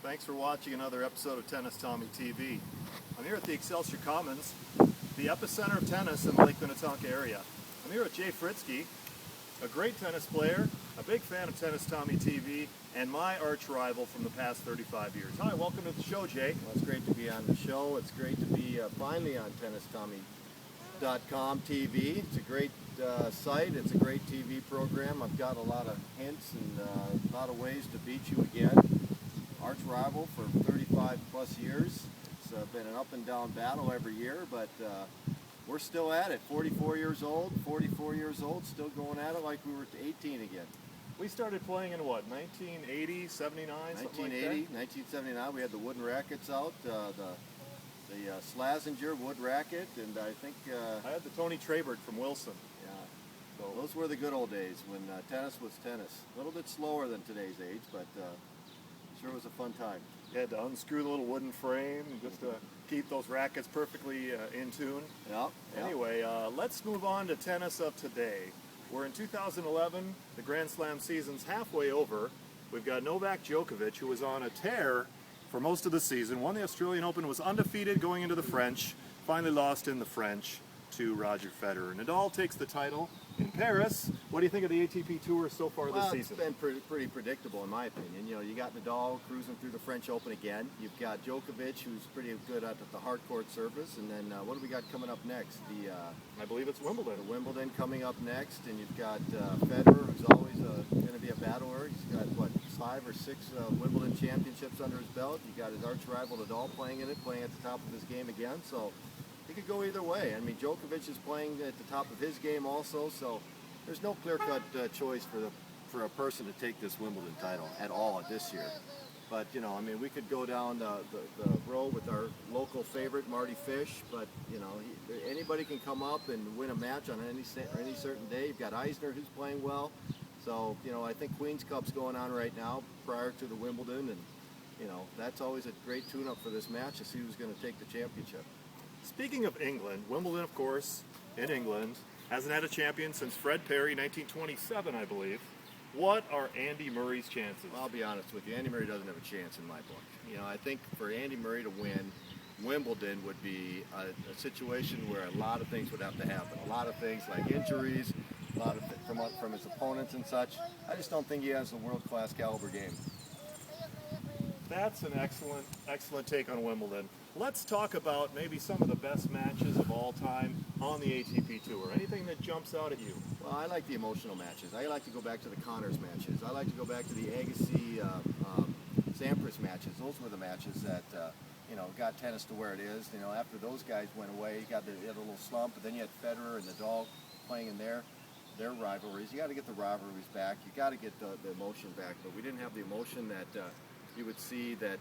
Thanks for watching another episode of Tennis Tommy TV. I'm here at the Excelsior Commons, the epicenter of tennis in the Lake Minnetonka area. I'm here with Jay Fritzke, a great tennis player, a big fan of Tennis Tommy TV, and my arch rival from the past 35 years. Hi, welcome to the show, Jay. Well, it's great to be on the show. It's great to be finally on TennisTommy.com TV. It's a great site. It's a great TV program. I've got a lot of hints and a lot of ways to beat you again. Arch rival for 35 plus years. It's been an up and down battle every year, but we're still at it. 44 years old, still going at it like we were 18 again. We started playing in what, 1980, 79, something like that? 1979, we had the wooden rackets out, the Slazenger wood racket, and I think... I had the Tony Trabert from Wilson. Yeah, so those were the good old days when tennis was tennis. A little bit slower than today's age, but sure was a fun time. You had to unscrew the little wooden frame just to keep those rackets perfectly in tune. Yeah. Anyway, let's move on to tennis of today. We're in 2011. The Grand Slam season's halfway over. We've got Novak Djokovic, who was on a tear for most of the season. Won the Australian Open, was undefeated going into the French. Finally lost in the French to Roger Federer. Nadal takes the title in Paris. What do you think of the ATP Tour so far this season? It's been pretty predictable in my opinion. You know, you got Nadal cruising through the French Open again. You've got Djokovic, who's pretty good at the hard court surface. And then what do we got coming up next? I believe it's Wimbledon. Wimbledon coming up next. And you've got Federer, who's always going to be a battler. He's got, what, 5 or 6 Wimbledon championships under his belt. You got his arch rival Nadal playing in it, playing at the top of his game again. So it could go either way. I mean, Djokovic is playing at the top of his game also, so there's no clear-cut choice for a person to take this Wimbledon title at all this year. But, you know, I mean, we could go down the road with our local favorite, Marty Fish, but, you know, anybody can come up and win a match on any certain day. You've got Eisner, who's playing well. So, you know, I think Queen's Cup's going on right now prior to the Wimbledon, and, you know, that's always a great tune-up for this match to see who's going to take the championship. Speaking of England, Wimbledon, of course, in England, hasn't had a champion since Fred Perry, 1927, I believe. What are Andy Murray's chances? Well, I'll be honest with you. Andy Murray doesn't have a chance in my book. You know, I think for Andy Murray to win, Wimbledon would be a situation where a lot of things would have to happen. A lot of things like injuries, a lot of from his opponents and such. I just don't think he has a world-class caliber game. That's an excellent take on Wimbledon. Let's talk about maybe some of the best matches of all time on the ATP Tour. Anything that jumps out at you? Well, I like the emotional matches. I like to go back to the Connors matches. I like to go back to the Agassi, Sampras matches. Those were the matches that you know, got tennis to where it is. You know, after those guys went away, you had a little slump, but then you had Federer and Nadal playing in their rivalries. You got to get the rivalries back. You got to get the emotion back. But we didn't have the emotion that you would see that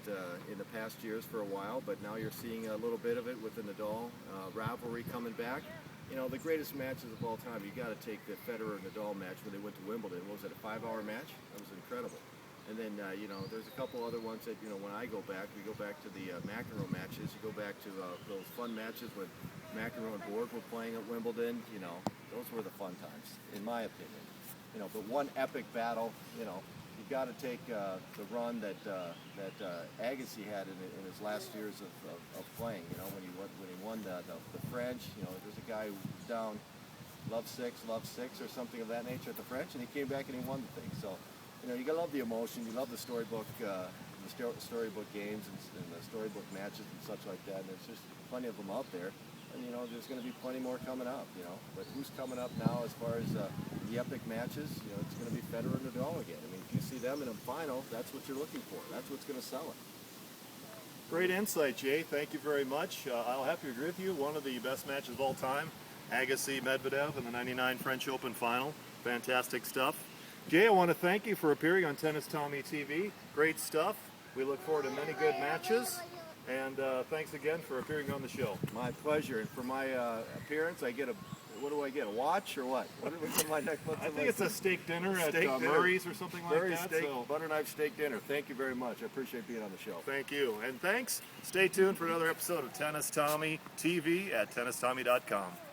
in the past years for a while, but now you're seeing a little bit of it with the Nadal rivalry coming back. You know, the greatest matches of all time, you got to take the Federer-Nadal match when they went to Wimbledon. What was it, a 5-hour match? That was incredible. And then, you know, there's a couple other ones that, you know, when I go back, we go back to the McEnroe matches. You go back to those fun matches when McEnroe and Borg were playing at Wimbledon. You know, those were the fun times, in my opinion. You know, but one epic battle, you know, you've got to take the run that Agassi had in his last years of playing. You know, when he won the French. You know, there's a guy who was down love six or something of that nature at the French, and he came back and he won the thing. So, you know, you gotta love the emotion. You love the storybook games and the storybook matches and such like that. And there's just plenty of them out there. And, you know, there's going to be plenty more coming up, you know. But who's coming up now as far as the epic matches? You know, it's going to be Federer and Nadal again. I mean, if you see them in a final, that's what you're looking for. That's what's going to sell it. Great insight, Jay. Thank you very much. I'll have to agree with you. One of the best matches of all time, Agassi-Medvedev in the '99 French Open final. Fantastic stuff. Jay, I want to thank you for appearing on Tennis Tommy TV. Great stuff. We look forward to many good matches. And thanks again for appearing on the show. My pleasure. And for my appearance, I get what do I get? A watch or what? What's on my neck? I think it's a steak dinner at Murray's or something like that. Butter knife steak dinner. Thank you very much. I appreciate being on the show. Thank you. And thanks. Stay tuned for another episode of Tennis Tommy TV at TennisTommy.com.